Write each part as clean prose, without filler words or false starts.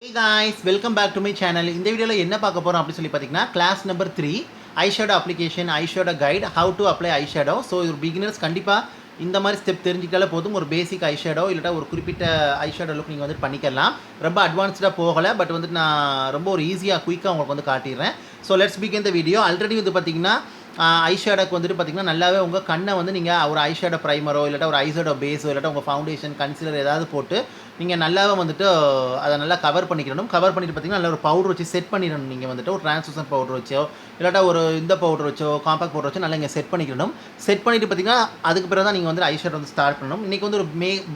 Hey guys, welcome back to my channel. இந்த வீடியோல என்ன பார்க்க போறோம் அப்படி சொல்லி பாத்தீங்கன்னா class number 3 eyeshadow application eyeshadow guide how to apply eyeshadow. So your beginners கண்டிப்பா இந்த மாதிரி ஸ்டெப் தெரிஞ்சிட்டாலே போதும். ஒரு பேசிக் ஐஷேடோ இல்லட்டா ஒரு குறிப்பிட்ட ஐஷேடோ லுக் நீங்க வந்து பண்ணிக்கலாம். ரொம்ப அட்வான்ஸ்டா போகல பட் வந்து நான் ரொம்ப ஒரு ஈஸியா குயிக்கா உங்களுக்கு வந்து காட்டிறேன். So let's begin the video. Already வந்து பாத்தீங்கன்னா ஐஷேடோக்கு வந்துட்டு பார்த்தீங்கன்னா நல்லாவே உங்கள் கண்ணை வந்து நீங்கள் ஒரு ஐஷேடோ ப்ரைமரோ இல்லாட்டா ஒரு ஐஷேடோ பேஸோ இல்லாட்டா உங்கள் ஃபவுண்டேஷன் கன்சிலர் ஏதாவது போட்டு நீங்கள் நல்லாவே வந்துட்டு அதை நல்லா கவர் பண்ணிக்கணும். கவர் பண்ணிட்டு பார்த்தீங்கன்னா நல்ல ஒரு பவுடர் வச்சு செட் பண்ணிடணும். நீங்கள் வந்துட்டு ஒரு ட்ரான்ஸ்லூசன் பவுடர் வச்சோ இல்லாட்டா ஒரு இந்த பவுடர் வச்சோ காம்பாக்ட் பவுடர் வச்சோ நல்லா இங்கே செட் பண்ணிக்கணும். செட் பண்ணிட்டு பார்த்தீங்கன்னா அதுக்கு பிறகு தான் நீங்கள் வந்து ஐஷேடோ வந்து ஸ்டார்ட் பண்ணணும். இன்றைக்கி வந்து ஒரு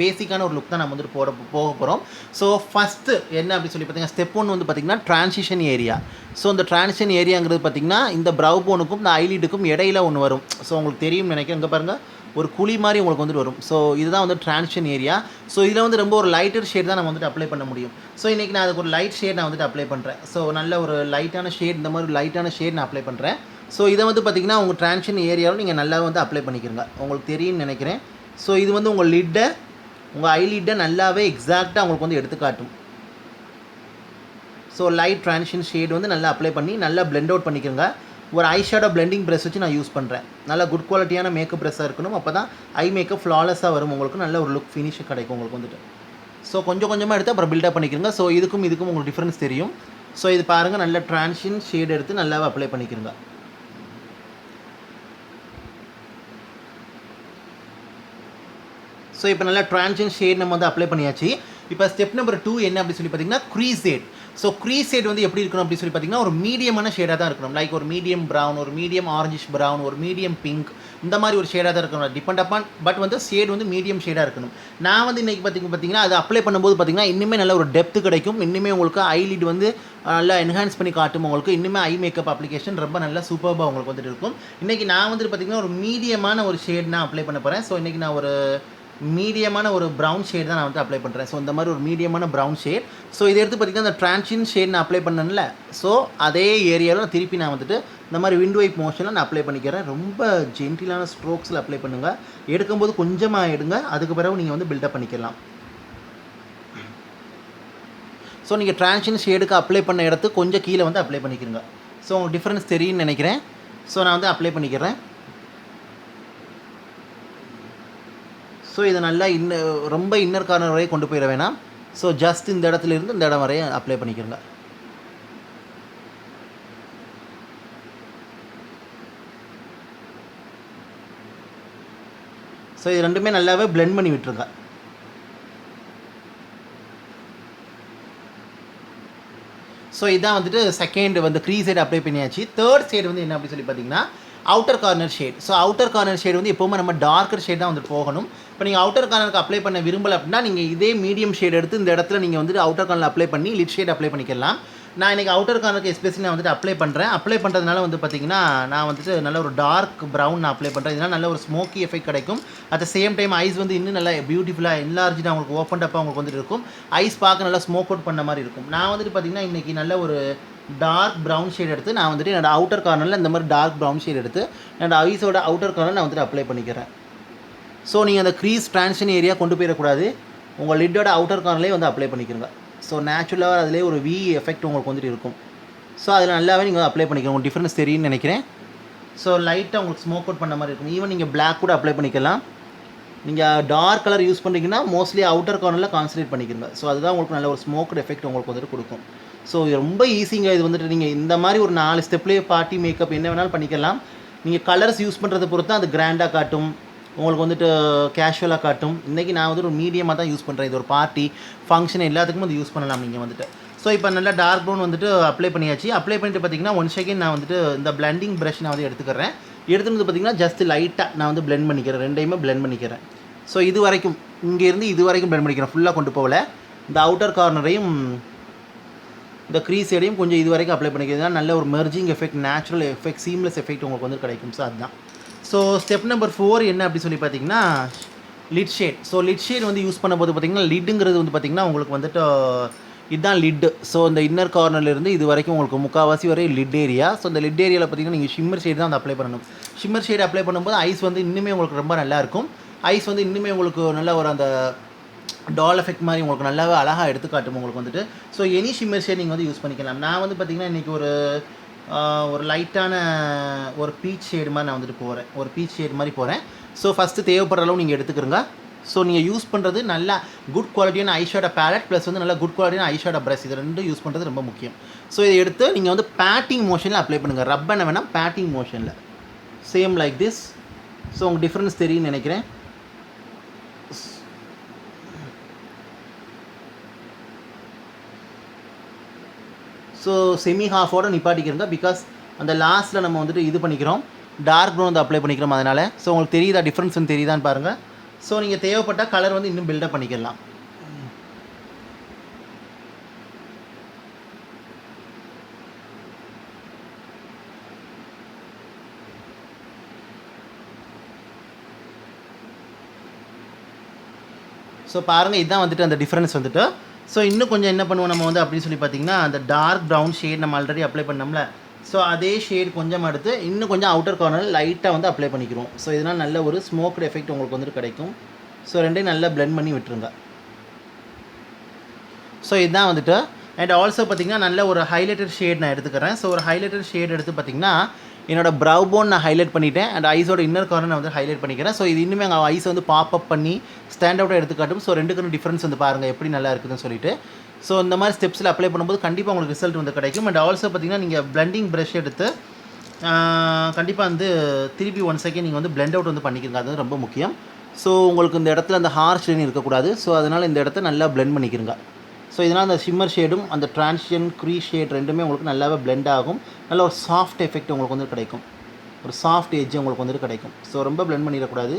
பேசிக்கான ஒரு லுக் தான் நம்ம வந்துட்டு போக போகிறோம். ஸோ ஃபஸ்ட்டு என்ன அப்படி சொல்லி பார்த்தீங்கன்னா ஸ்டெப் 1 வந்து பார்த்தீங்கன்னா ட்ரான்சிஷன் ஏரியா. ஸோ இந்த ட்ரான்சிஷன் ஏரியாங்கிறது பார்த்தீங்கன்னா இந்த ப்ரவ் போனுக்கும் இந்த ஐலிடுக்கும் இடையில ஒன்று வரும். ஸோ உங்களுக்கு தெரியும் நினைக்கிறேன். இங்கே பாருங்கள் ஒரு குழி மாதிரி உங்களுக்கு வந்துட்டு வரும். ஸோ இதுதான் வந்து ட்ரான்சிஷன் ஏரியா. ஸோ இதில் வந்து ரொம்ப ஒரு லைட்டர் ஷேட் தான் நம்ம வந்துட்டு அப்ளை பண்ண முடியும். ஸோ இன்றைக்கி நான் அதுக்கு ஒரு லைட் ஷேட் நான் வந்துட்டு அப்ளை பண்ணுறேன். ஸோ நல்ல ஒரு லைட்டான ஷேட், இந்த மாதிரி லைட்டான ஷேட் நான் அப்ளை பண்ணுறேன். ஸோ இதை வந்து பார்த்திங்கன்னா உங்கள் ட்ரான்சிஷன் ஏரியாவில் நீங்கள் நல்லா வந்து அப்ளை பண்ணிக்கிறங்க. உங்களுக்கு தெரியும்னு நினைக்கிறேன். ஸோ இது வந்து உங்கள் லிட்டை, உங்கள் ஐலிட்டை நல்லாவே எக்ஸாக்டாக உங்களுக்கு வந்து எடுத்து காட்டும். ஸோ லைட் ட்ரான்சிஷன் ஷேட் வந்து நல்லா அப்ளை பண்ணி நல்லா பிளெண்ட் அவுட் பண்ணிக்கிறங்க. ஒரு ஐஷேடோ பிளெண்டிங் ப்ரெஷ் வச்சு நான் யூஸ் பண்ணுறேன். நல்லா குட் குவாலிட்டியான மேக்கப் ப்ரெஷ்ஷாக இருக்கணும். அப்போ தான் ஐ மேக்கப் ஃப்ளாலெஸ்ஸாக வரும். உங்களுக்கு நல்ல ஒரு லுக் ஃபினிஷ் கிடைக்கும் உங்களுக்கு வந்துட்டு. ஸோ கொஞ்சம் கொஞ்சமாக எடுத்து அப்புறம் பில்டப் பண்ணிக்கிறங்க. ஸோ இதுக்கும் உங்களுக்கு டிஃப்ரென்ஸ் தெரியும். ஸோ இது பாருங்கள், நல்ல ட்ரான்சிஷன் ஷேட் எடுத்து நல்லாவே அப்ளை பண்ணிக்கிறங்க. ஸோ இப்போ நல்லா ட்ரான்சிஷன் ஷேட் நம்ம வந்து அப்ளை பண்ணியாச்சு. இப்போ ஸ்டெப் நம்பர் 2 என்ன அப்படி சொல்லி பார்த்தீங்கன்னா crease shade. So crease shade வந்து எப்படி இருக்கணும் அப்படி சொல்லி பார்த்தீங்கன்னா ஒரு மீடியமான ஷேடாக தான் இருக்கணும். லைக் ஒரு மீடியம் ப்ரௌன், ஒரு மீடியம் ஆரஞ்சிஷ் ப்ரௌன், ஒரு மீடியம் பிங்க், இந்த மாதிரி ஒரு ஷேடாக தான் இருக்கணும். டிபெண்ட் அப்பான் பட் வந்து ஷேட் வந்து மீடியம் ஷேடாக இருக்கணும். நான் வந்து இன்றைக்கி பார்த்தீங்கன்னா அது அப்ளை பண்ணும்போது பார்த்தீங்கன்னா இன்னுமே நல்ல ஒரு டெப்த் கிடைக்கும். இன்னுமே உங்களுக்கு ஐலிட் வந்து நல்லா என்ஹான்ஸ் பண்ணி காட்டும். உங்களுக்கு இன்னுமே ஐ மேக்கப் அப்ளிகேஷன் ரொம்ப நல்லா சூப்பராக உங்களுக்கு வந்துட்டு இருக்கும். இன்றைக்கி நான் வந்துட்டு பார்த்தீங்கன்னா ஒரு மீடியமான ஒரு ஷேட் நான் அப்ளை பண்ண போகிறேன். ஸோ இன்றைக்கி நான் ஒரு மீடியமான ஒரு ப்ரௌன் ஷேட் தான் நான் வந்து அப்ளை பண்ணுறேன். ஸோ இந்த மாதிரி ஒரு மீடியமான ப்ரௌன் ஷேட். ஸோ இதை எடுத்து பார்த்திங்கன்னா அந்த ட்ரான்சிஷன் ஷேட் நான் அப்ளை பண்ணேன்ல, ஸோ அதே ஏரியாவில் திருப்பி நான் வந்துட்டு இந்த மாதிரி விண்ட் வைப் மோஷனில் நான் அப்ளை பண்ணிக்கிறேன். ரொம்ப ஜென்டிலான ஸ்ட்ரோக்ஸில் அப்ளை பண்ணுங்கள். எடுக்கும்போது கொஞ்சமாக எடுங்க, அதுக்கு பிறகு நீங்கள் வந்து பில்டப் பண்ணிக்கலாம். ஸோ நீங்கள் ட்ரான்சிஷன் ஷேடுக்கு அப்ளை பண்ண இடத்து கொஞ்சம் கீழே வந்து அப்ளை பண்ணிக்கிறங்க. ஸோ உங்களுக்கு டிஃப்ரென்ஸ் தெரியும்னு நினைக்கிறேன். ஸோ நான் வந்து அப்ளை பண்ணிக்கிறேன். ஸோ இதை நல்லா ரொம்ப இன்னர் கார்னர் வரையும் கொண்டு போயிட வேணாம். ஸோ ஜஸ்ட் இந்த இடத்துல இருந்து இந்த இடம் வரையும் அப்ளை பண்ணிக்கிறங்க. ஸோ இது ரெண்டுமே நல்லாவே பிளெண்ட் பண்ணி விட்டுருங்க. ஸோ இதான் வந்துட்டு செகண்ட் வந்து க்ரீஸ் ஷேட் அப்ளை பண்ணியாச்சு. தேர்ட் ஷேட் வந்து என்ன அப்படி சொல்லி பார்த்தீங்கன்னா outer corner shade. So outer corner shade வந்து எப்போவுமே நம்ம டார்க்கர் ஷேட் தான் வந்துட்டு போகணும். இப்போ நீங்கள் அவுட்டர் கார்னருக்கு அப்ளை பண்ண விரும்பலை அப்படின்னா நீங்கள் இதே மீடியம் ஷேட் எடுத்து இந்த இடத்துல நீங்கள் வந்துட்டு அவுட்டர் கார்னர் அப்ளை பண்ணி லிட் ஷேட் அப்ளை பண்ணிக்கலாம். நான் இன்றைக்கி அவுட்டர் கார்னருக்கு எஸ்பெஷலி நான் வந்துட்டு அப்ளை பண்ணுறேன். அப்ளை பண்ணுறதுனால வந்து பார்த்திங்கன்னா நான் வந்துட்டு நல்ல ஒரு டார்க் ப்ரௌன் நான் அப்ளை பண்ணுறேன். இதனால் நல்ல ஒரு ஸ்மோக்கி எஃபெக்ட் கிடைக்கும். At the same time eyes வந்து இன்னும் நல்லா பியூட்டிஃபுல்லாக என்லார்ஜாக உங்களுக்கு ஓப்பன் அப்பாக உங்களுக்கு வந்துட்டு இருக்கும். ஐஸ் பார்க்க நல்லா ஸ்மோக் அவுட் பண்ண மாதிரி இருக்கும். நான் வந்துட்டு பார்த்திங்கன்னா இன்றைக்கி நல்ல ஒரு டார்க் ப்ரௌன் ஷேட் எடுத்து நான் வந்துட்டு என்னோடய அவுட்டர் கார்னரில் இந்த மாதிரி டார்க் ப்ரௌன் ஷேட் எடுத்து என்னோடய ஐஸோட அவுட்டர் கார்னர் நான் வந்துட்டு அப்ளை பண்ணிக்கிறேன். ஸோ நீங்கள் அந்த க்ரீஸ் ட்ரான்சிஷன் ஏரியா கொண்டு போயிடக்கூடாது. உங்கள் லிட்டோட அவுட்டர் கார்னர்லேயே வந்து அப்ளை பண்ணிக்கிறங்க. ஸோ நேச்சுரலாக அதிலே ஒரு வி எஃபெக்ட் உங்களுக்கு வந்துட்டு இருக்கும். ஸோ அதில் நல்லாவே நீங்கள் அப்ளை பண்ணிக்கிறோம். உங்களுக்கு டிஃப்ரென்ஸ் தெரியும்னு நினைக்கிறேன். ஸோ லைட்டாக உங்களுக்கு ஸ்மோக் அவுட் பண்ண மாதிரி இருக்கும். ஈவன் நீங்கள் பிளாக் கூட அப்ளை பண்ணிக்கலாம். நீங்கள் டார்க் கலர் யூஸ் பண்ணுறீங்கன்னா மோஸ்ட்லி அவுட்டர் கார்னரில் கான்சன்ட்ரேட் பண்ணிக்கிறங்க. ஸோ அதுதான் உங்களுக்கு நல்ல ஒரு ஸ்மோக்டு எஃபெக்ட் உங்களுக்கு வந்துட்டு கொடுக்கும். ஸோ இது ரொம்ப ஈஸிங்க. இது வந்துட்டு நீங்கள் இந்த மாதிரி ஒரு 4 ஸ்டெப்லேயே பார்ட்டி மேக்கப் என்ன வேணாலும் பண்ணிக்கலாம். நீங்கள் கலர்ஸ் யூஸ் பண்ணுறதை பொறுத்து அது கிராண்டாக காட்டும், உங்களுக்கு வந்துட்டு கேஷுவலாக காட்டும். இன்றைக்கி நான் வந்துட்டு ஒரு மீடியமாக தான் யூஸ் பண்ணுறேன். இது ஒரு பார்ட்டி ஃபங்க்ஷன் எல்லாத்துக்கும் வந்து யூஸ் பண்ணலாம் நீங்கள் வந்துட்டு. ஸோ இப்போ நல்லா டார்க் ப்ரௌன் வந்துட்டு அப்ளை பண்ணியாச்சு. அப்ளை பண்ணிட்டு பார்த்தீங்கன்னா ஒன் செகண்ட் நான் வந்துட்டு இந்த பிளெண்டிங் ப்ரஷ் நான் வந்து எடுத்துக்கிறேன். எடுத்துகிட்டு பார்த்தீங்கன்னா ஜஸ்ட் லைட்டாக நான் வந்து பிளெண்ட் பண்ணிக்கிறேன். ரெண்டையுமே பிளெண்ட் பண்ணிக்கிறேன். ஸோ இது வரைக்கும் இங்கேருந்து இது வரைக்கும் பிளெண்ட் பண்ணிக்கிறேன். ஃபுல்லாக கொண்டு போகல. இந்த அவுட்டர் கார்னரையும் இந்த க்ரீஸ் ஷேடையும் கொஞ்சம் இது வரைக்கும் அப்ளை பண்ணிக்கிறதுனா நல்ல ஒரு merging effect, natural effect, seamless effect உங்களுக்கு வந்து கிடைக்கும். ஸோ அதுதான். ஸோ ஸ்டெப் நம்பர் 4 என்ன அப்படி சொல்லி பார்த்தீங்கன்னா lid shade. So lid shade வந்து யூஸ் பண்ணும்போது பார்த்தீங்கன்னா லிட்டுங்கிறது வந்து பார்த்திங்கன்னா உங்களுக்கு வந்துட்டு இதுதான் லிட்டு. ஸோ இந்த இன்னர் கார்னர்லேருந்து இது வரைக்கும் உங்களுக்கு முக்கால்வாசி வரை லிட் ஏரியா. ஸோ இந்த லிட் ஏரியாவில் பார்த்தீங்கன்னா நீங்கள் ஷிம்மர் ஷேட் தான் வந்து அப்ளை பண்ணணும். ஷிம்மர் ஷேட் அப்ளை பண்ணும்போது ஐஸ் வந்து இன்னுமே உங்களுக்கு ரொம்ப நல்லாயிருக்கும். ஐஸ் வந்து இன்னுமே உங்களுக்கு நல்ல ஒரு அந்த டால் எஃபெக்ட் மாதிரி உங்களுக்கு நல்லாவே அழகாக எடுத்து காட்டும் உங்களுக்கு வந்துட்டு. ஸோ எனி ஷிம்மர் ஷேட் நீங்கள் வந்து யூஸ் பண்ணிக்கலாம். நான் வந்து பார்த்திங்கன்னா இன்றைக்கி ஒரு லைட்டான ஒரு பீச் ஷேடு மாதிரி நான் வந்துட்டு போகிறேன், ஒரு பீச் ஷேடு மாதிரி போகிறேன். ஸோ ஃபஸ்ட்டு தேவைப்படுற அளவு நீங்கள் எடுத்துக்கிறங்க. ஸோ நீங்கள் யூஸ் பண்ணுறது நல்லா குட் குவாலிட்டியான ஐஷேடோ பேலட் ப்ளஸ் வந்து நல்லா குட் குவாலிட்டியான ஐஷேடோ ப்ரஷ், இது ரெண்டும் யூஸ் பண்ணுறது ரொம்ப முக்கியம். ஸோ இதை எடுத்து நீங்கள் வந்து பேட்டிங் மோஷனில் அப்ளை பண்ணுங்கள். ரப் பண்ண வேணாம், பேட்டிங் மோஷனில் சேம் லைக் திஸ். ஸோ உங்களுக்கு டிஃப்ரென்ஸ் தெரியும்னு நினைக்கிறேன். ஸோ செமி ஹாஃபோட நிப்பாட்டிக்கிறங்க. பிகாஸ் அந்த லாஸ்ட்டில் நம்ம வந்துட்டு இது பண்ணிக்கிறோம், டார்க் ப்ரௌன் வந்து அப்ளை பண்ணிக்கிறோம். அதனால் ஸோ உங்களுக்கு தெரியுதா டிஃப்ரென்ஸ் வந்து தெரியுதான்னு பாருங்கள். ஸோ நீங்கள் தேவைப்பட்ட கலர் வந்து இன்னும் பில்டப் பண்ணிக்கலாம். ஸோ பாருங்கள், இதுதான் வந்துட்டு அந்த டிஃப்ரென்ஸ் வந்துட்டு. ஸோ இன்னும் கொஞ்சம் என்ன பண்ணுவோம் நம்ம வந்து அப்படின்னு சொல்லி பார்த்தீங்கன்னா, அந்த டார்க் ப்ரௌன் ஷேட் நம்ம ஆல்ரெடி அப்ளை பண்ணோம்ல, ஸோ அதே ஷேட் கொஞ்சம் எடுத்து இன்னும் கொஞ்சம் அவுட்டர் கார்னரில் லைட்டாக வந்து அப்ளை பண்ணிக்கிறோம். ஸோ இதனால் நல்ல ஒரு ஸ்மோக்டு எஃபெக்ட் உங்களுக்கு வந்துட்டு கிடைக்கும். ஸோ ரெண்டையும் நல்லா பிளெண்ட் பண்ணி விட்டுருங்க. ஸோ இதுதான் வந்துட்டு. அண்ட் ஆல்சோ பார்த்திங்கன்னா நல்ல ஒரு ஹைலைட்டர் ஷேட் நான் எடுத்துக்கிறேன். ஸோ ஒரு ஹைலைட்டர் ஷேட் எடுத்து பார்த்திங்கன்னா என்னோடய ப்ரவ் போன் நான் ஹைலைட் பண்ணிவிட்டேன். அண்ட் ஐஸோட இன்னர் கார்னர் நான் வந்து ஹைலைட் பண்ணிக்கிறேன். ஸோ இது இன்னுமே எங்கள் ஐஸ் வந்து பாப் அப் பண்ணி ஸ்டாண்ட் அவுட்டாக எடுத்துக்காட்டும். ஸோ ரெண்டுக்கும் டிஃப்ரென்ஸ் வந்து பாருங்கள் எப்படி நல்லா இருக்குதுன்னு சொல்லிட்டு. ஸோ இந்த மாதிரி ஸ்டெப்ஸில் அப்ளை பண்ணும்போது கண்டிப்பாக உங்களுக்கு ரிசல்ட் வந்து கிடைக்கும். அண்ட் ஆல்சோ பார்த்திங்கன்னா நீங்கள் பிளெண்டிங் ப்ரஷ் எடுத்து கண்டிப்பாக வந்து திருப்பி 1 செகண்ட் நீங்கள் வந்து பிளெண்ட் அவுட் வந்து பண்ணிக்கிறங்க. அது வந்து ரொம்ப முக்கியம். ஸோ உங்களுக்கு இந்த இடத்துல அந்த ஹார்ஷ் லைன் இருக்கக்கூடாது. ஸோ அதனால் இந்த இடத்த நல்லா பிளெண்ட் பண்ணிக்கிறங்க. ஸோ இதனால் அந்த ஷிம்மர் ஷேடும் அந்த ட்ரான்சிஷன் க்ரீஸ் ஷேட் ரெண்டுமே உங்களுக்கு நல்லாவே பிளெண்ட் ஆகும். நல்ல ஒரு சாஃப்ட் எஃபெக்ட் உங்களுக்கு வந்து கிடைக்கும், ஒரு சாஃப்ட் எட்ஜ் உங்களுக்கு வந்துட்டு கிடைக்கும். ஸோ ரொம்ப பிளெண்ட் பண்ணிடக்கூடாது.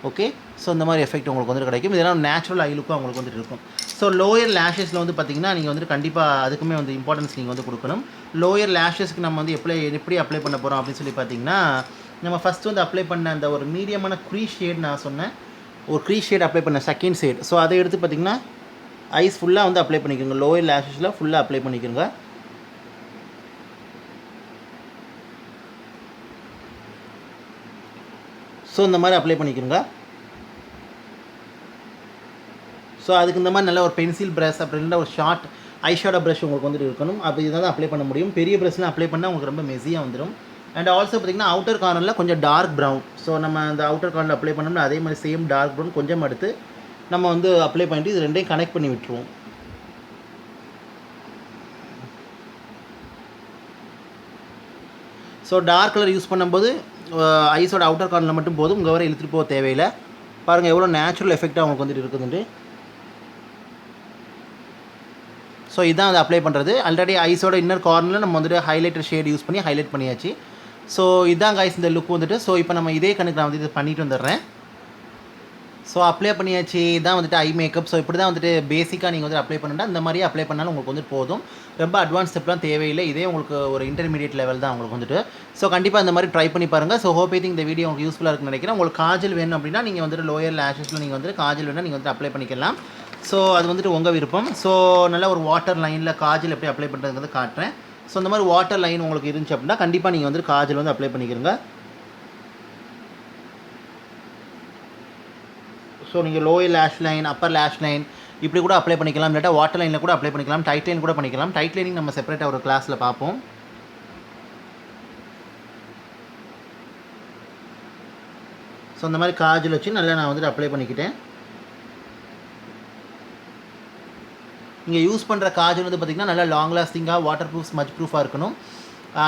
ஓகே, ஸோ இந்த மாதிரி எஃபெக்ட் உங்களுக்கு வந்துட்டு கிடைக்கும். இதெல்லாம் நேச்சுரல் ஐ லுக்கும் உங்களுக்கு வந்துட்டு இருக்கும். ஸோ லோயர் லேஷஸில் வந்து பார்த்திங்கன்னா நீங்கள் வந்துட்டு கண்டிப்பாக அதுக்குமே வந்து இம்பார்ட்டன்ஸ் நீங்கள் வந்து கொடுக்கணும். லோயர் லேஷஸ்க்கு நம்ம வந்து எப்படி அப்ளை பண்ண போகிறோம் அப்படின்னு சொல்லி பார்த்திங்கன்னா, நம்ம ஃபஸ்ட்டு வந்து அப்ளை பண்ண அந்த ஒரு மீடியமான க்ரீஸ் ஷேட் நான் சொன்னேன், ஒரு க்ரீஸ் ஷேட் அப்ளை பண்ண செகண்ட் ஷேட். ஸோ அதை எடுத்து பார்த்திங்கன்னா ஐஸ் ஃபுல்லாக வந்து அப்ளை பண்ணிக்கோங்க. லோயர் லேஷஸில் ஃபுல்லாக அப்ளை பண்ணிக்கோங்க. ஸோ இந்த மாதிரி அப்ளை பண்ணிக்கிறோங்க. ஸோ அதுக்கு இந்த மாதிரி நல்ல ஒரு பென்சில் ப்ரஷ் அப்படி இல்லைன்னா ஒரு ஷார்ட் ஐஷேடோ ப்ரஷ் உங்களுக்கு வந்துட்டு இருக்கணும். அப்படி இதை தான் அப்ளை பண்ண முடியும். பெரிய ப்ரஷ்லாம் அப்ளை பண்ணால் உங்களுக்கு ரொம்ப மெஸியாக வந்துடும். அண்ட் ஆல்சோ பார்த்திங்கன்னா அவுட்டர் கார்னரில் கொஞ்சம் டார்க் ப்ரௌன். ஸோ நம்ம அந்த அவுட்டர் கார்னரில் அப்ளை பண்ணோம்னா அதே மாதிரி சேம் டார்க் ப்ரௌன் கொஞ்சம் எடுத்து நம்ம வந்து அப்ளை பண்ணிட்டு இது ரெண்டையும் கனெக்ட் பண்ணி விட்டுருவோம். ஸோ டார்க் கலர் யூஸ் பண்ணும்போது ஐஸோட அவுட்டர் கார்னரில் மட்டும் போதும், இங்கே வர இழுத்துட்டு போக தேவையில்லை. பாருங்கள் எவ்வளோ நேச்சுரல் எஃபெக்டாக அவங்களுக்கு வந்துட்டு இருக்குதுன்ட்டு. ஸோ இதான் அதை அப்ளை பண்ணுறது. ஆல்ரெடி ஐஸோட இன்னர் கார்னரில் நம்ம வந்துட்டு ஹைலைட்டர் ஷேட் யூஸ் பண்ணி ஹைலைட் பண்ணியாச்சு. ஸோ இதான் கைஸ் இந்த லுக் வந்துட்டு. ஸோ இப்போ நம்ம இதே கணக்கு நான் வந்து இது பண்ணிட்டு வந்துடுறேன். ஸோ அப்ளை பண்ணியாச்சு. இதான் வந்துட்டு ஐ மேக்கப். ஸோ இப்படி தான் வந்துட்டு பேசிக்காக நீங்கள் வந்து அப்ளை பண்ணிட்டா இந்த மாதிரியே அப்ளை பண்ணாலும் உங்களுக்கு வந்துட்டு போதும். ரொம்ப அட்வான்ஸ் ஸ்டெப்லாம் தேவையில்லை. இதே உங்களுக்கு ஒரு இன்டர்மீடியட் லெவல் தான் உங்களுக்கு வந்துட்டு. ஸோ கண்டிப்பாக இந்த மாதிரி ட்ரை பண்ணி பாருங்கள். ஸோ ஹோப் ஐ திங்க் இந்த வீடியோ உங்களுக்கு யூஸ்ஃபுல்லாக இருக்குன்னு நினைக்கிறேன். உங்களுக்கு காஜல் வேணும் அப்படின்னா நீங்கள் வந்துட்டு லோயர் லேஷஸில் நீங்கள் வந்துட்டு காஜல் வேணால் நீங்கள் வந்துட்டு அப்ளை பண்ணிக்கலாம். ஸோ அது வந்துட்டு உங்கள் விருப்பம். ஸோ நல்ல ஒரு வாட்டர் லைனில் காஜல் எப்படி அப்ளை பண்ணுறதுங்கிறது காட்டுறேன். ஸோ இந்த மாதிரி வாட்டர் லைன் உங்களுக்கு இருந்துச்சு அப்படின்னா கண்டிப்பாக நீங்கள் வந்துட்டு காஜல் வந்து அப்ளை பண்ணிக்கிறங்க. ஸோ நீங்கள் லோயர் லேஷ் லைன், அப்பர் லேஷ் லைன் இப்படி கூட அப்ளை பண்ணிக்கலாம். இல்லாட்டா வாட்டர் லைனில் கூட அப்ளை பண்ணிக்கலாம். டைட் லைன் கூட பண்ணிக்கலாம். டைட் லைனிங் நம்ம செப்பரேட்டாக ஒரு கிளாஸில் பார்ப்போம். ஸோ இந்த மாதிரி காஜல் வச்சு நல்லா நான் வந்துட்டு அப்ளை பண்ணிக்கிட்டேன். நீங்கள் யூஸ் பண்ணுற காஜல் வந்து பார்த்திங்கன்னா நல்லா லாங் லாஸ்டிங்காக வாட்டர் ப்ரூஃப் ஸ்மஜ் ப்ரூஃபாக இருக்கணும்.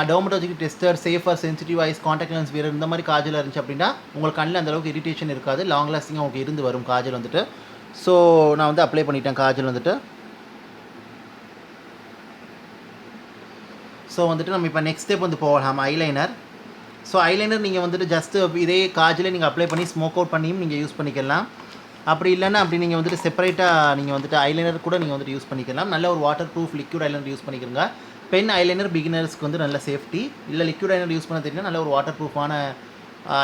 Dermatological tester, safer, sensitive eyes, contact lens வேறு இந்த மாதிரி காஜல் இருந்துச்சு அப்படின்னா உங்களுக்கு கண்ணில் அந்தளவுக்கு இரிட்டேஷன் இருக்காது. லாங் லாஸ்டிங்காக உங்களுக்கு இருந்து வரும் காஜல் வந்துட்டு. ஸோ நான் வந்து அப்ளை பண்ணிட்டேன் காஜல் வந்துட்டு. ஸோ வந்துட்டு நம்ம இப்போ நெக்ஸ்ட் ஸ்டெப் வந்து போகலாம் ஐலைனர். ஸோ ஐலைனர் நீங்கள் வந்துட்டு ஜஸ்ட்டு இதே காஜலே நீங்கள் அப்ளை பண்ணி ஸ்மோக் அவுட் பண்ணியும் நீங்கள் யூஸ் பண்ணிக்கலாம். அப்படி இல்லைன்னா அப்படி நீங்கள் வந்துட்டு செப்பரேட்டாக நீங்கள் வந்துட்டு ஐலைனர் கூட நீங்கள் வந்துட்டு யூஸ் பண்ணிக்கலாம். நல்ல ஒரு water proof liquid eyeliner use பண்ணிக்கிறங்க. பென் ஐலைனர் பிகினர்ஸ்க்கு வந்து நல்ல சேஃப்டி. இல்லை லிக்விட் ஐலைனர் யூஸ் பண்ண தெரியும்னா நல்ல ஒரு வாட்டர் ப்ரூஃபான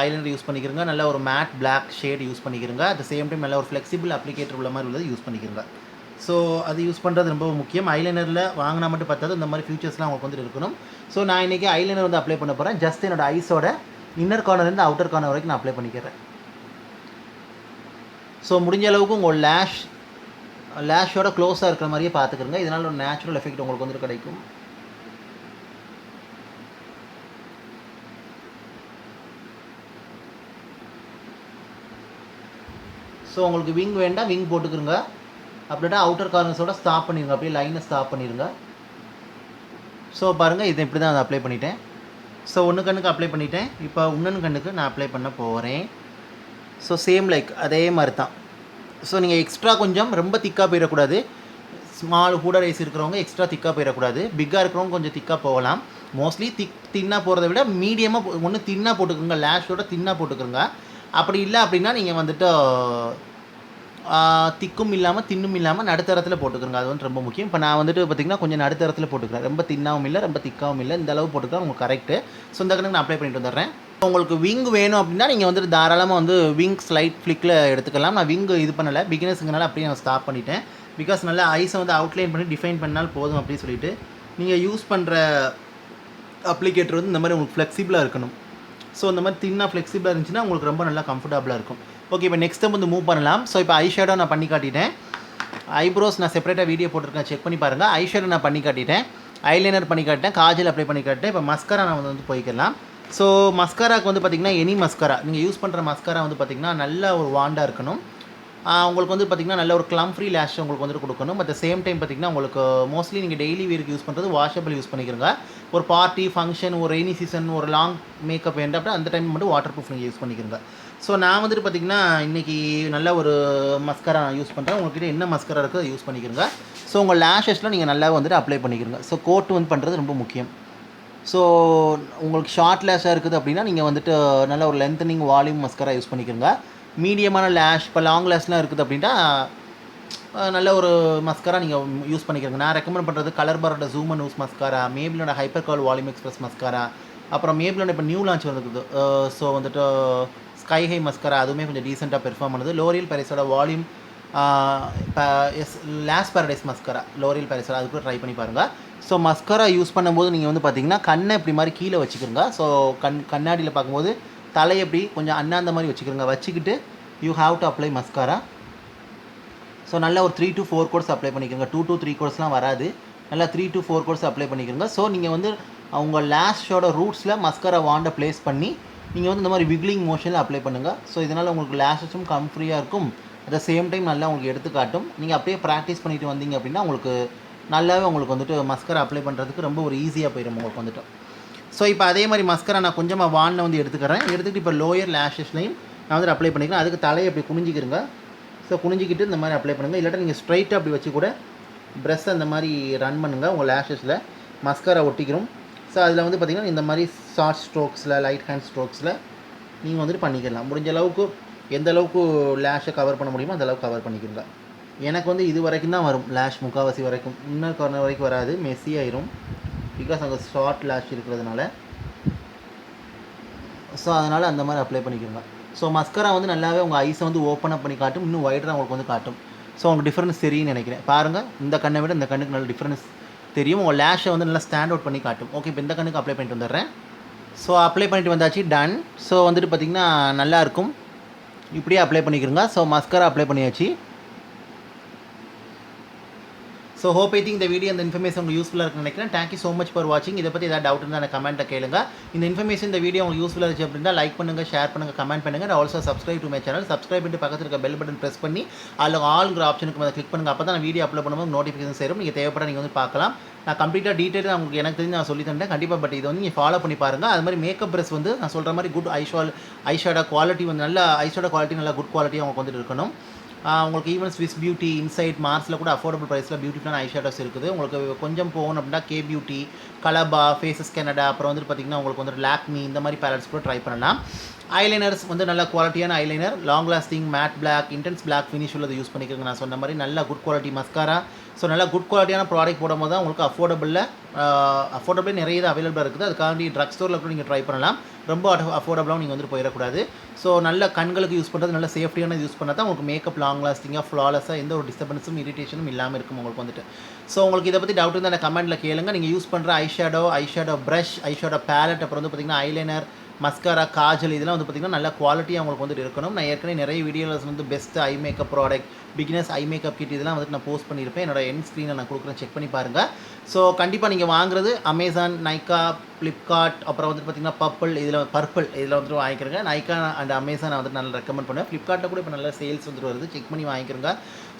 ஐலைனர் யூஸ் பண்ணிக்கிறங்க. நல்ல ஒரு மேட் பிளாக் ஷேட் யூஸ் பண்ணிக்கிறங்க. அட் த சேம் டைம் நல்ல ஒரு ஃப்ளெக்சிபிள் அப்ளிகேட்டர் உள்ள மாதிரி உள்ளது யூஸ் பண்ணிக்கிறங்க. ஸோ அது யூஸ் பண்ணுறது ரொம்ப முக்கியம். ஐலைனரில் வாங்கினா மட்டும் பார்த்தாது இந்த மாதிரி ஃபியூச்சர்ஸ்லாம் உங்களுக்கு வந்துட்டு இருக்கணும். ஸோ நான் இன்றைக்கி ஐலைனர் வந்து அப்ளை பண்ண போகிறேன். ஜஸ்ட் என்னோட ஐஸோட இன்னர் கார்னர்லேருந்து அவுட்டர் கார்னர் வரைக்கும் நான் அப்ளை பண்ணிக்கிறேன். ஸோ முடிஞ்ச அளவுக்கு உங்கள் லேஷ் லேஷோட க்ளோஸாக இருக்கிற மாதிரியே பார்த்துக்கிறங்க. இதனால் ஒரு நேச்சுரல் எஃபெக்ட் உங்களுக்கு வந்துட்டு கிடைக்கும். ஸோ உங்களுக்கு விங் வேண்டாம், விங் போட்டுக்கிறங்க. அப்படின்னா அவுட்டர் கார்னர்ஸோட ஸ்டாப் பண்ணிடுங்க, அப்படியே லைனை ஸ்டாப் பண்ணிடுங்க. ஸோ பாருங்கள், இது இப்படி தான் அதை அப்ளை பண்ணிட்டேன். ஸோ ஒன்று கண்ணுக்கு அப்ளை பண்ணிட்டேன். இப்போ இன்னொன்று கண்ணுக்கு நான் அப்ளை பண்ண போகிறேன். ஸோ சேம் லைக் அதே மாதிரி தான். ஸோ நீங்கள் எக்ஸ்ட்ரா கொஞ்சம் ரொம்ப திக்காக போயிடக்கூடாது. ஸ்மால் ஹூடர் ஐஸ் இருக்கிறவங்க எக்ஸ்ட்ரா திக்காக போயிடக்கூடாது. பிக்காக இருக்கிறவங்க கொஞ்சம் திக்காக போகலாம். மோஸ்ட்லி தின்னாக போகிறத விட மீடியமாக ஒன்று தின்னாக போட்டுக்கோங்க, லேஷோட தின்னாக போட்டுக்கோங்க. அப்படி இல்லை அப்படின்னா நீங்கள் வந்துட்டு திக்கும் இல்லாமல் தின்னும் இல்லாமல் நடுத்தரத்தில் போட்டுக்கிறோங்க. அது வந்து ரொம்ப முக்கியம். இப்போ நான் வந்துட்டு பார்த்திங்கன்னா கொஞ்சம் நடுத்தரத்தில் போட்டுக்கிறேன். ரொம்ப தின்னாகவும் இல்லை, ரொம்ப திக்காகவும் இல்லை, இந்த அளவு போட்டுக்கிறேன் உங்களுக்கு கரெக்டு. ஸோ இந்த கணக்கு நான் அப்ளை பண்ணிட்டு வந்துடுறேன். உங்களுக்கு விங் வேணும் அப்படின்னா நீங்கள் வந்துட்டு தாராளமாக வந்து விங் ஸ்லைட் ஃப்ளிக்கில் எடுத்துக்கலாம். நான் விங் இது பண்ணலை, பிகினர்ஸுங்கனால அப்படியே நான் ஸ்டாப் பண்ணிட்டேன். பிகாஸ் நல்லா ஐஸை வந்து அவுட்லைன் பண்ணி டிஃபைன் பண்ணால் போதும் அப்படின்னு சொல்லிட்டு. நீங்கள் யூஸ் பண்ணுற அப்ளிகேட்டர் வந்து இந்த மாதிரி உங்களுக்கு ஃப்ளெக்சிபிளாக இருக்கணும். ஸோ இந்த மாதிரி தின்னாக ஃப்ளெக்சிபிளாக இருந்துச்சுன்னா உங்களுக்கு ரொம்ப நல்லா கம்ஃபர்டபுளாக இருக்கும். ஓகே, இப்போ நெக்ஸ்ட் வந்து மூவ் பண்ணலாம். ஸோ இப்போ ஐஷேடோ நான் பண்ணி காட்டிட்டேன். ஐப்ரோஸ் நான் செப்பரேட்டாக வீடியோ போட்டிருக்கேன், செக் பண்ணி பாருங்கள். ஐஷேடோ நான் பண்ணி காட்டிட்டேன், ஐலைனர் பண்ணி காட்டிட்டேன், காஜல் அப்ளை பண்ணி காட்டிட்டேன். இப்போ மஸ்காரா நான் வந்து போய்க்கலாம். ஸோ மஸ்காராக்கு வந்து பார்த்திங்கன்னா எனி மஸ்காரா நீங்கள் யூஸ் பண்ணுற மஸ்காரா வந்து பார்த்திங்கன்னா நல்ல ஒரு வாண்டாக இருக்கணும். உங்களுக்கு வந்து பார்த்திங்கன்னா நல்ல ஒரு க்ளம் ஃப்ரீ லேஷ் உங்களுக்கு வந்துட்டு கொடுக்கணும். அட் த சேம் டைம் பார்த்திங்கன்னா உங்களுக்கு மோஸ்ட்லி நீங்கள் டெய்லி வேருக்கு யூஸ் பண்ணுறது வாஷபிள் யூஸ் பண்ணிக்கிறங்க. ஒரு பார்ட்டி ஃபங்க்ஷன், ஒரு ரெய்னி சீசன், ஒரு லாங் மேக்கப் வேண்டாம் அப்படின்னா அந்த டைம் மட்டும் வாட்டர் ப்ரூஃப் நீங்கள் யூஸ் பண்ணிக்கிறங்க. ஸோ நான் வந்துட்டு பார்த்திங்கன்னா இன்றைக்கி நல்ல ஒரு மஸ்காரா யூஸ் பண்ணுறேன். உங்கள்கிட்ட என்ன மஸ்காரா இருக்கோ அதை யூஸ் பண்ணிக்கிறங்க. ஸோ உங்கள் லேஷஸில் நீங்கள் நல்லா வந்துட்டு அப்ளை பண்ணிக்கிறங்க. ஸோ கோட் வந்து பண்ணுறது ரொம்ப முக்கியம். ஸோ உங்களுக்கு ஷார்ட் லேஷாக இருக்குது அப்படின்னா நீங்கள் வந்துட்டு நல்ல ஒரு லென்த்தனிங் வால்யூம் மஸ்காரா யூஸ் பண்ணிக்கிறங்க. மீடியமான லேஷ், இப்போ லாங் லேஷ்லாம் இருக்குது அப்படின்னா நல்ல ஒரு மஸ்காரா நீங்கள் யூஸ் பண்ணிக்கிறங்க. நான் ரெக்கமெண்ட் பண்ணுறது கலர் பாரோட ஜூம் அண்ட் ஊஸ் மஸ்காரா, மேபிளோட hyper curl volume express mascara, அப்புறம் மேபிளோட இப்போ நியூ லான்ச் வந்துருக்குது. ஸோ வந்துட்டு ஸ்கை ஹை மஸ்காரா, அதுவுமே கொஞ்சம் டீசெண்டாக பெர்ஃபார்ம் பண்ணுது. லோரியல் பாரிஸோட வால்யூம் இப்போ லாஸ் பாரடைஸ் மஸ்காரா, லோரியல் பாரிஸோட, அது கூட ட்ரை பண்ணி பாருங்கள். ஸோ மஸ்காரா யூஸ் பண்ணும்போது நீங்கள் வந்து பார்த்திங்கன்னா கண்ணை இப்படி மாதிரி கீழே வச்சுக்கிறங்க. ஸோ கண்ணாடியில் பார்க்கும்போது தலையை எப்படி கொஞ்சம் அண்ணாந்த மாதிரி வச்சுக்கிறங்க. வச்சுக்கிட்டு you have to apply mascara. So நல்லா ஒரு 3 to 4 கோர்ஸ் அப்ளை பண்ணிக்கிறங்க. 2 to 3 கோர்ஸ்லாம் வராது, நல்லா 3 to 4 கோர்ஸ் அப்ளை பண்ணிக்கிறங்க. ஸோ நீங்கள் வந்து உங்கள் லேஷோட ரூட்ஸில் மஸ்காரா வாண்டை ப்ளேஸ் பண்ணி நீங்கள் வந்து இந்த மாதிரி விக்லிங் மோஷனில் அப்ளை பண்ணுங்கள். ஸோ இதனால் உங்களுக்கு லேஷஸும் கம்ஃப்ரீயாக இருக்கும், அட் த சேம் டைம் நல்லா உங்களுக்கு எடுத்துக்காட்டும். நீங்கள் அப்படியே ப்ராக்டிஸ் பண்ணிட்டு வந்தீங்க அப்படின்னா உங்களுக்கு நல்லாவே உங்களுக்கு வந்துட்டு மஸ்காரா அப்ளை பண்ணுறதுக்கு ரொம்ப ஒரு ஈஸியாக போயிடும் உங்களுக்கு வந்துட்டு. ஸோ இப்போ அதே மாதிரி மஸ்காரா நான் கொஞ்சமாக வானில் வந்து எடுத்துக்கிட்டு இப்போ லோயர் லேஷஸ்லையும் நான் வந்து அப்ளை பண்ணிக்கிறேன். அதுக்கு தலையை அப்படி குனிஞ்சிக்கிறங்க. ஸோ குனிஞ்சிக்கிட்டு இந்த மாதிரி அப்ளை பண்ணுங்கள். இல்லாட்டா நீங்கள் ஸ்ட்ரைட்டாக அப்படி வச்சு கூட ப்ரெஷ் அந்த மாதிரி ரன் பண்ணுங்கள். உங்கள் லேஷஸில் மஸ்காரா ஒட்டிக்கிறோம். ஸோ அதில் வந்து பார்த்திங்கன்னா இந்த மாதிரி ஷார்ட் ஸ்ட்ரோக்ஸில், லைட் ஹேண்ட் ஸ்ட்ரோக்ஸில் நீங்கள் வந்துட்டு பண்ணிக்கலாம். முடிஞ்ச அளவுக்கு எந்த அளவுக்கு லேஷை கவர் பண்ண முடியுமோ அந்த அளவுக்கு கவர் பண்ணிக்கிறங்க. எனக்கு வந்து இது வரைக்கும் தான் வரும் லேஷ், முக்கால்வாசி வரைக்கும், இன்னும் கார்னர் வரைக்கும் வராது, மெஸ்ஸி ஆயிரும். பிகாஸ் அங்கே ஷார்ட் லேஷ் இருக்கிறதுனால. ஸோ அதனால் அந்த மாதிரி அப்ளை பண்ணிக்கிறோங்க. ஸோ மஸ்காரா வந்து நல்லாவே உங்கள் ஐஸை வந்து ஓப்பன் அப் பண்ணி காட்டும், இன்னும் வைடராக உங்களுக்கு வந்து காட்டும். ஸோ உங்களுக்கு டிஃப்ரென்ஸ் தெரியும்னு நினைக்கிறேன். பாருங்கள், இந்த கண்ணை விட இந்த கண்ணுக்கு நல்ல டிஃப்ரென்ஸ் தெரியும். உங்கள் லேஷை வந்து நல்லா ஸ்டாண்ட் அவுட் பண்ணி காட்டும். ஓகே, இப்போ இந்த கண்ணுக்கு அப்ளை பண்ணிட்டு வந்துடுறேன். ஸோ அப்ளை பண்ணிட்டு வந்தாச்சு, டன். ஸோ வந்துட்டு பார்த்திங்கன்னா நல்லாயிருக்கும், இப்படியே அப்ளை பண்ணிக்கிறோங்க. ஸோ மஸ்காரா அப்ளை பண்ணியாச்சு. ஸோ ஹோப் ஐ திங்க் இந்த வீடியோ அந்த இன்ஃபர்மேஷன் உங்களுக்கு யூஸ்ஃபுல்லாக இருக்குன்னு நினைக்கிறேன். தேங்க்யூ ஸோ மச் ஃபார் வாட்சிங். இதை பற்றி ஏதாவது டவுட் இருந்தால் எனக்கு கமெண்ட்டை கேளுங்க. இந்த இன்ஃபர்மேஷன் இந்த வீடியோ உங்களுக்கு யூஸ்ஃபுல்லாக இருந்துச்சு அப்படின்னா லைக் பண்ணுங்கள், ஷேர் பண்ணுங்கள், கமெண்ட் பண்ணுங்கள். And also subscribe to my channel. Subscribe பண்ணிட்டு பக்கத்தில் இருக்க பெல் பட்டன் ப்ரெஸ் பண்ணி அதில் ஆல்ங்கிற ஆப்ஷனுக்கு கிளிக் பண்ணுங்கள். அப்போ தான் நான் வீடியோ அப்லோட் பண்ணும்போது நோட்டிஃபிகேஷன் சேரும். நீங்கள் தேவைப்பட நீங்கள் வந்து பார்க்கலாம். நான் கம்ப்ளீட்டாக டீட்டெயிலாக உங்களுக்கு எனக்கு தெரிஞ்சு நான் சொல்லி தந்தேன் கண்டிப்பாக. பட் இது வந்து நீங்கள் ஃபாலோ பண்ணி பாருங்கள். அது மாதிரி மேக்கப் ப்ரெஸ் வந்து நான் சொல்கிற மாதிரி குட் ஐஷேடோ குவாலிட்டி வந்து நல்ல ஐஷேடோ குவாலிட்டி நல்லா குட் குவாலிட்டியாக உங்களுக்கு வந்துட்டு இருக்கணும். உங்களுக்கு ஈவன் ஸ்விஸ் பியூட்டி, இன்சைட், மார்ஸில் கூட அஃபோர்டபுள் ப்ரைஸில் பியூட்டிஃபுல்லான ஐஷேடோஸ் இருக்குது. உங்களுக்கு கொஞ்சம் போகணும் அப்படின்னா கே பியூட்டி, கலபா, ஃபேஸஸ் கனடா, அப்புறம் வந்துட்டு பார்த்திங்கன்னா உங்களுக்கு வந்து லாக்மி, இந்த மாதிரி பேலட்ஸ் கூட ட்ரை பண்ணலாம். ஐலைனர்ஸ் வந்து நல்ல குவாலிட்டியான eyeliner, long lasting, matte black, intense black finish உள்ளது யூஸ் பண்ணிக்கிறேங்க. நான் சொன்ன மாதிரி நல்ல குட் குவாலிட்டி மஸ்காரா. ஸோ நல்லா குட் குவாலிட்டியான ப்ராடக்ட் போடும்போது தான் உங்களுக்கு அஃபோர்டபுள் நிறைய இது அவைலபிளாக இருக்குது. அதுக்காண்டி ட்ரக் ஸ்டோரில் கூட நீங்கள் ட்ரை பண்ணலாம். ரொம்ப அஃபோர்டபுளாகவும் நீங்கள் வந்துட்டு போயிடக்கூடாது. ஸோ நல்ல கண்களுக்கு யூஸ் பண்ணுறது, நல்ல சேஃப்டியான யூஸ் பண்ணால் தான் உங்களுக்கு மேக்கப் லாங் லாஸ்டிங்காக, ஃப்ளாலஸாக, எந்த ஒரு டிஸ்டர்பன்ஸும் இரிட்டேஷனும் இல்லாமல் இருக்கும் உங்களுக்கு வந்துட்டு. ஸோ உங்களுக்கு இதை பற்றி டவுட் இருந்தால் கமெண்ட்டில் கேளுங்க. நீங்கள் யூஸ் பண்ணுற ஐஷேடோ ப்ரஷ், ஐஷேடோ பேலட், அப்புறம் வந்து பார்த்திங்கன்னா ஐலைனர், மஸ்காரா காஜல் இதெல்லாம் வந்து பார்த்திங்கன்னா நல்ல குவாலிட்டியாக உங்களுக்கு வந்துட்டு இருக்கணும். நான் ஏற்கனவே நிறைய வீடியோவில் வந்து best eye makeup product beginners eye makeup kit இதெல்லாம் வந்துட்டு நான் போஸ்ட் பண்ணியிருப்பேன். என்னோட எண்ட் ஸ்க்ரீனை நான் கொடுக்குறேன், செக் பண்ணி பாருங்கள். ஸோ கண்டிப்பாக நீங்கள் வாங்குறது அமேசான், நைக்கா, ஃப்ளிப்கார்ட், அப்புறம் வந்துட்டு பார்த்திங்கன்னா பர்பிள் இதில் வந்துட்டு வாங்கிக்கிறேங்க. நைக்கா அண்ட் அமேசான் வந்துட்டு நல்லா ரெக்கமெண்ட் பண்ணுவேன். ஃப்ளிப்கார்ட்டில் கூட இப்போ நல்ல சேல்ஸ் வந்துட்டு வருது, செக் பண்ணி வாங்கிக்கிறேங்க.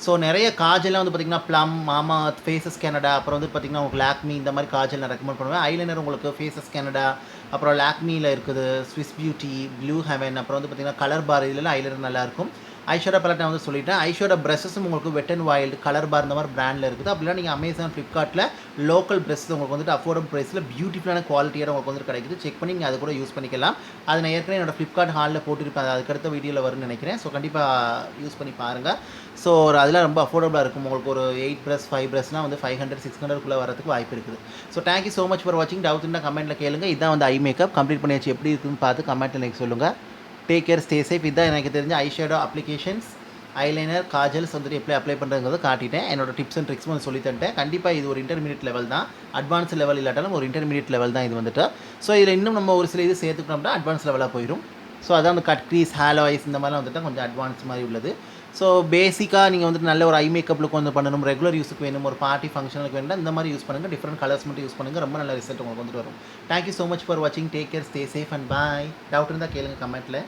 ஸோ நிறைய காஜல்லாம் வந்து பார்த்திங்கன்னா ப்ளம், மாமா, ஃபேஸஸ் கேனடா, அப்புறம் வந்து பார்த்திங்கன்னா உங்களுக்கு லாக்மி இந்த மாதிரி காஜல் நான் ரெக்கமெண்ட் பண்ணுவேன். ஐலைனர் உங்களுக்கு ஃபேஸஸ் கேனடா, அப்புறம் லாக்மியில் இருக்குது, ஸ்விஸ் பியூட்டி, ப்ளூ ஹெவன், அப்புறம் வந்து பார்த்திங்கன்னா கலர் பார் இதெல்லாம் ஐலைனர் நல்லாயிருக்கும். ஐஷேடோ பேலட் நான் வந்து சொல்லிட்டேன். ஐஷேடோ ப்ரஷஸும் உங்களுக்கு வெட் அண்ட் வைல்டு, கலர் பார் இந்த மாதிரி பிராண்டில் இருக்குது. அப்படின்னா நீங்கள் அமேசான், ஃப்ளிப்கார்ட்டில் லோக்கல் ப்ரெஷஸ் உங்களுக்கு வந்துட்டு அஃபோர்டபுள் ப்ரைஸில் பியூட்டிஃபுல்லான குவாலிட்டியோட உங்களுக்கு வந்துட்டு கிடைக்குது. செக் பண்ணி நீங்கள் அதை கூட யூஸ் பண்ணிக்கலாம். அது நான் ஏற்கனவே என்னோட ஃப்ளிப்கார்ட் ஹாலில் போட்டிருப்பேன், அது அதுக்கடுத்த வீடியோவில் வரும்னு நினைக்கிறேன். ஸோ கண்டிப்பாக யூஸ் பண்ணி பாருங்கள். ஸோ அதெல்லாம் ரொம்ப அஃபோர்டபுளாக இருக்கும். உங்களுக்கு ஒரு 8 ப்ரஷ் 5 ப்ரஷ்னால் வந்து 500 600 வரதுக்கு வாய்ப்பு இருக்குது. So thank you so much for வாட்சிங். டவுட் இருந்தால் கமெண்ட்டில் கேளுங்க. இதான் வந்து ஐ மேக்கப் கம்ப்ளீட் பண்ணியாச்சு, எப்படி இருக்குன்னு பார்த்து கமெண்ட்டில் எனக்கு சொல்லுங்கள். Take care, stay safe. இதான் எனக்கு தெரிஞ்ச ஐஷேடோ அப்ளிகேஷன்ஸ், ஐலைனர், காஜல்ஸ் வந்துட்டு எப்படி அப்ளை பண்ணுறதுங்கிறத காட்டிட்டேன். என்னோட டிப்ஸ் அண்ட் ட்ரிக்ஸ் வந்து சொல்லி தந்துட்டேன். கண்டிப்பாக இது ஒரு இன்டர்மீடியட் லெவல் தான், அட்வான்ஸ் லெவல் இல்லாட்டாலும் ஒரு இன்டர்மீடியட் லெவல் தான் இது வந்துட்டு. ஸோ இதில் இன்னும் நம்ம ஒரு சில இது சேர்த்துக்கிட்டோம்னா அட்வான்ஸ் லெவலாக போயிடும். ஸோ அதான் அந்த கட் க்ரீஸ், ஹேலோ ஐஸ் இந்த மாதிரிலாம் வந்துட்டு கொஞ்சம் அட்வான்ஸ் மாதிரி உள்ளது. ஸோ பேசிக்காக நீங்கள் வந்துட்டு நல்ல ஒரு ஐ மேக்கப் லுக் வந்து பண்ணணும், ரெகுலர் யூஸுக்கு வேணும், ஒரு பார்ட்டி ஃபங்க்ஷனுக்கு வேணும்னா இந்த மாதிரி யூஸ் பண்ணுங்கள். டிஃப்ரெண்ட் கலர்ஸ் மட்டும் யூஸ் பண்ணுங்கள், ரொம்ப நல்ல ரிசல்ட் உங்களுக்கு வந்துட்டு வரும். தேங்க்யூ ஸோ மச் ஃபார் வாட்சிங். Take care, stay safe and bye. Doubt இருந்தால் கேளுங்க கமெண்ட்டில்.